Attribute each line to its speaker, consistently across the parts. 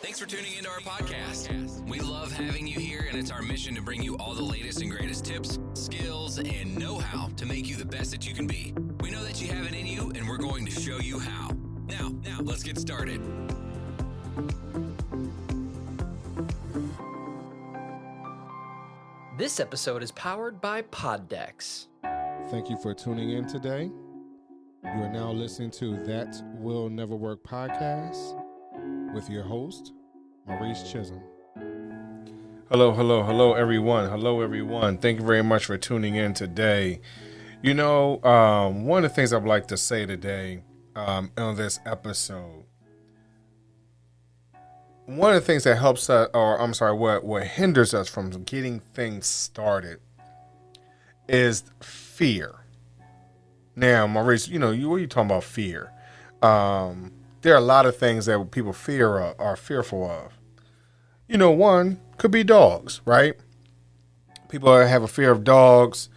Speaker 1: Thanks for tuning into our podcast. We love having you here, and it's our mission to bring you all the latest and greatest tips, skills, and know-how to make you the best that you can be. We know that you have it in you, and we're going to show you how. Now, let's get started.
Speaker 2: This episode is powered by Poddex.
Speaker 3: Thank you for tuning in today. You are now listening to That Will Never Work podcast with your host, Maurice Chisholm. Hello, everyone. Thank you very much for tuning in today. You know, one of the things I'd like to say today on this episode, one of the things that helps us, what hinders us from getting things started is fear. Now, Maurice, what are you talking about fear? There are a lot of things that people are fearful of. One could be dogs, right? People have a fear of dogs,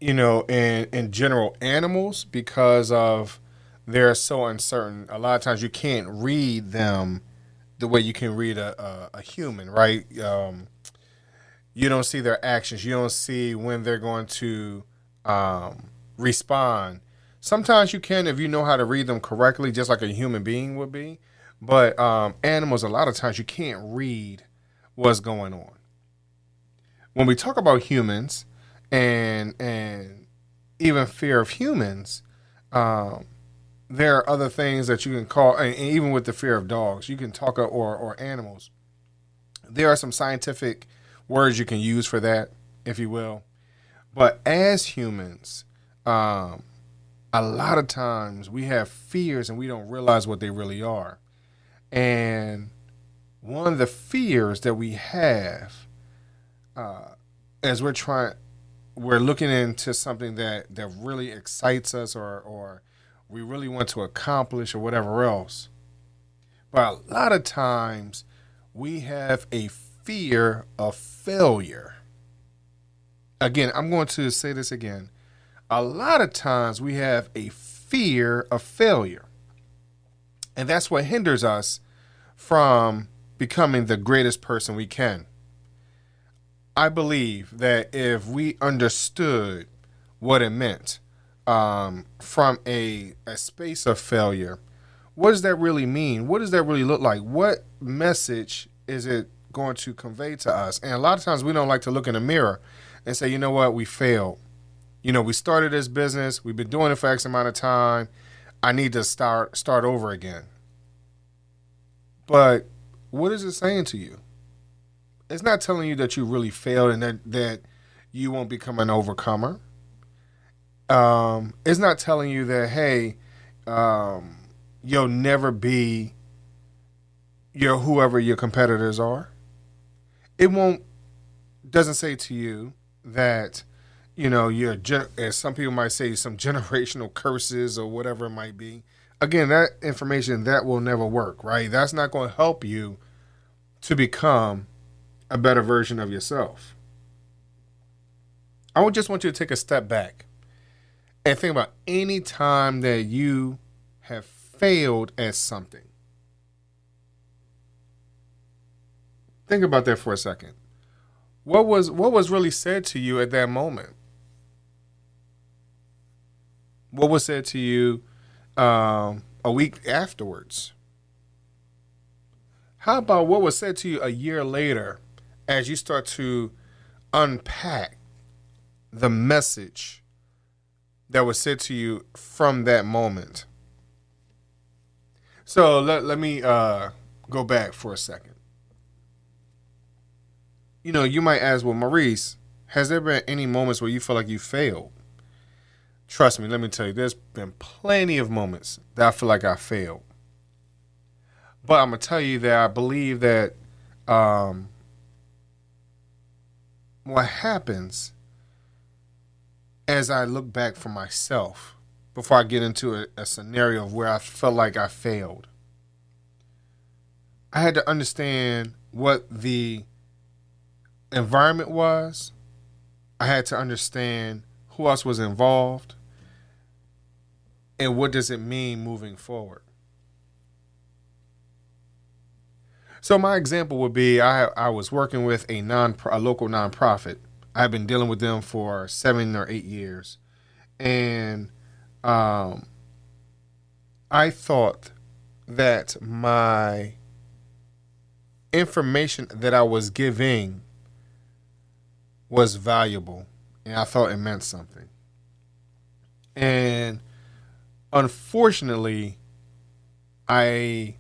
Speaker 3: and in general animals because of they're so uncertain. A lot of times you can't read them the way you can read a human, right? You don't see their actions. You don't see when they're going to respond. Sometimes you can if you know how to read them correctly, just like a human being would be. But animals, a lot of times you can't read what's going on. When we talk about humans and even fear of humans, there are other things that you can call, and even with the fear of dogs, you can talk or animals. There are some scientific words you can use for that, if you will. But as humans, a lot of times we have fears and we don't realize what they really are. And one of the fears that we have as we're looking into something that really excites us or we really want to accomplish or whatever else. But a lot of times we have a fear of failure. Again, I'm going to say this again. A lot of times we have a fear of failure. And that's what hinders us from becoming the greatest person we can. I believe that if we understood what it meant from a space of failure, what does that really mean? What does that really look like? What message is it going to convey to us? And a lot of times we don't like to look in the mirror and say, you know what, we failed. We started this business. We've been doing it for X amount of time. I need to start over again. But what is it saying to you? It's not telling you that you really failed and that you won't become an overcomer. It's not telling you that, hey, you'll never be whoever your competitors are. Doesn't say to you that, you're, as some people might say, some generational curses or whatever it might be. Again, that information, that will never work, right? That's not going to help you to become a better version of yourself. I would just want you to take a step back and think about any time that you have failed at something. Think about that for a second. What was really said to you at that moment? What was said to you a week afterwards? How about what was said to you a year later as you start to unpack the message that was said to you from that moment? So let me go back for a second. You might ask, well, Maurice, has there been any moments where you feel like you failed? Trust me, let me tell you, there's been plenty of moments that I feel like I failed. But I'm going to tell you that I believe that what happens as I look back for myself, before I get into a scenario of where I felt like I failed, I had to understand what the environment was. I had to understand who else was involved and what does it mean moving forward. So my example would be I was working with a local nonprofit. I've been dealing with them for 7 or 8 years, and I thought that my information that I was giving was valuable, and I thought it meant something. And unfortunately, I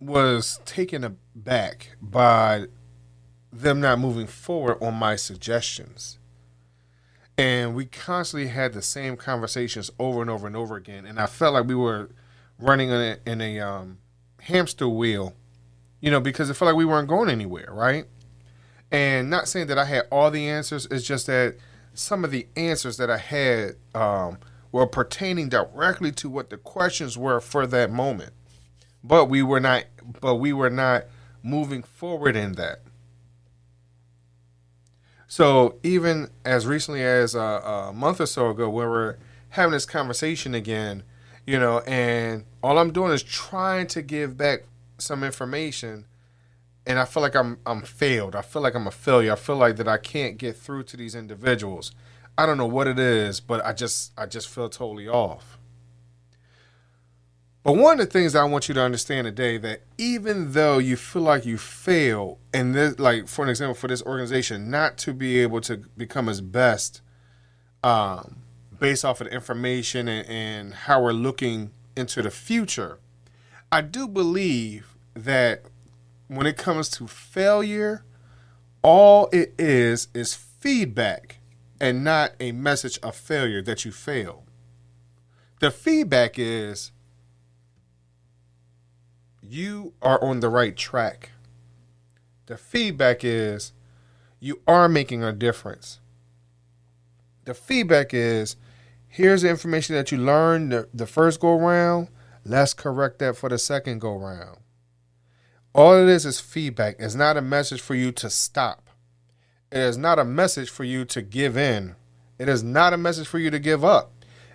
Speaker 3: was taken aback by them not moving forward on my suggestions. And we constantly had the same conversations over and over and over again. And I felt like we were running in a hamster wheel, because it felt like we weren't going anywhere, right? And not saying that I had all the answers. It's just that some of the answers that I had were pertaining directly to what the questions were for that moment. But we were not moving forward in that. So even as recently as a month or so ago, when we're having this conversation again, and all I'm doing is trying to give back some information, and I feel like I'm failed. I feel like I'm a failure. I feel like that I can't get through to these individuals. I don't know what it is, but I just feel totally off. But one of the things I want you to understand today, that even though you feel like you fail, and this, like for an example, for this organization not to be able to become its best, based off of the information and how we're looking into the future, I do believe that when it comes to failure, all it is feedback and not a message of failure that you failed. The feedback is you are on the right track. The feedback is you are making a difference. The feedback is here's the information that you learned the first go round. Let's correct that for the second go round. All it is feedback. It's not a message for you to stop. It is not a message for you to give in. It is not a message for you to give up.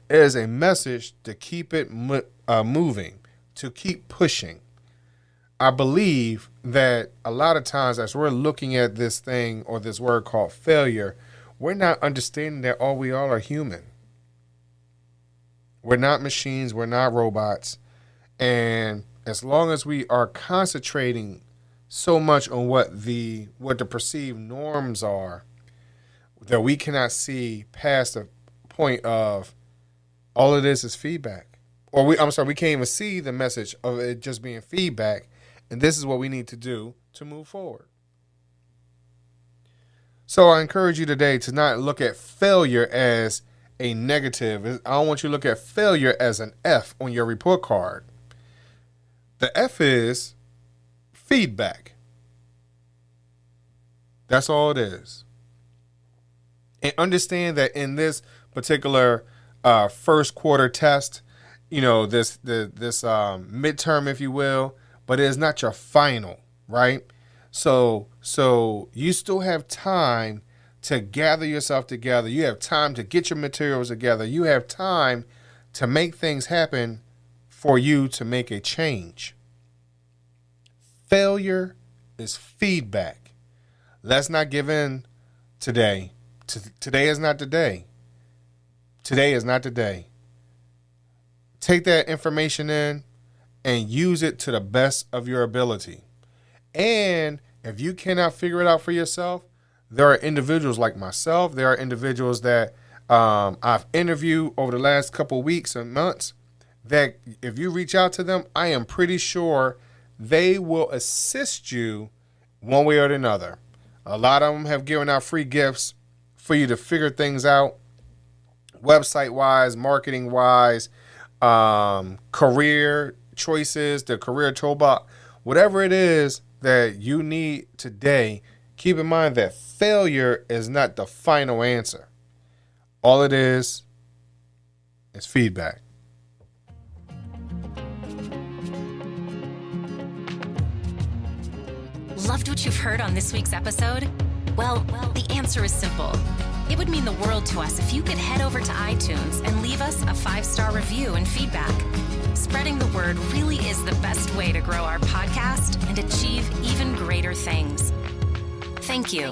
Speaker 3: It is a message to keep it moving, to keep pushing. I believe that a lot of times as we're looking at this thing or this word called failure, we're not understanding that all we all are human. We're not machines. We're not robots. And as long as we are concentrating so much on what the perceived norms are, that we cannot see past the point of all it is feedback. Or we can't even see the message of it just being feedback. And this is what we need to do to move forward. So I encourage you today to not look at failure as a negative. I don't want you to look at failure as an F on your report card. The F is feedback. That's all it is. And understand that in this particular first quarter test, this midterm, if you will, but it is not your final, right? So you still have time to gather yourself together. You have time to get your materials together. You have time to make things happen for you to make a change. Failure is feedback. Let's not give in today. Today is not the day. Today is not the day. Take that information in and use it to the best of your ability. And if you cannot figure it out for yourself, there are individuals like myself. There are individuals that I've interviewed over the last couple of weeks and months that if you reach out to them, I am pretty sure they will assist you one way or another. A lot of them have given out free gifts for you to figure things out, website-wise, marketing-wise, career choices, the career toolbox, whatever it is that you need today. Keep in mind that failure is not the final answer. All it is feedback.
Speaker 4: Loved what you've heard on this week's episode? Well, the answer is simple. It would mean the world to us if you could head over to iTunes and leave us a 5-star review and feedback. Spreading the word really is the best way to grow our podcast and achieve even greater things. Thank you.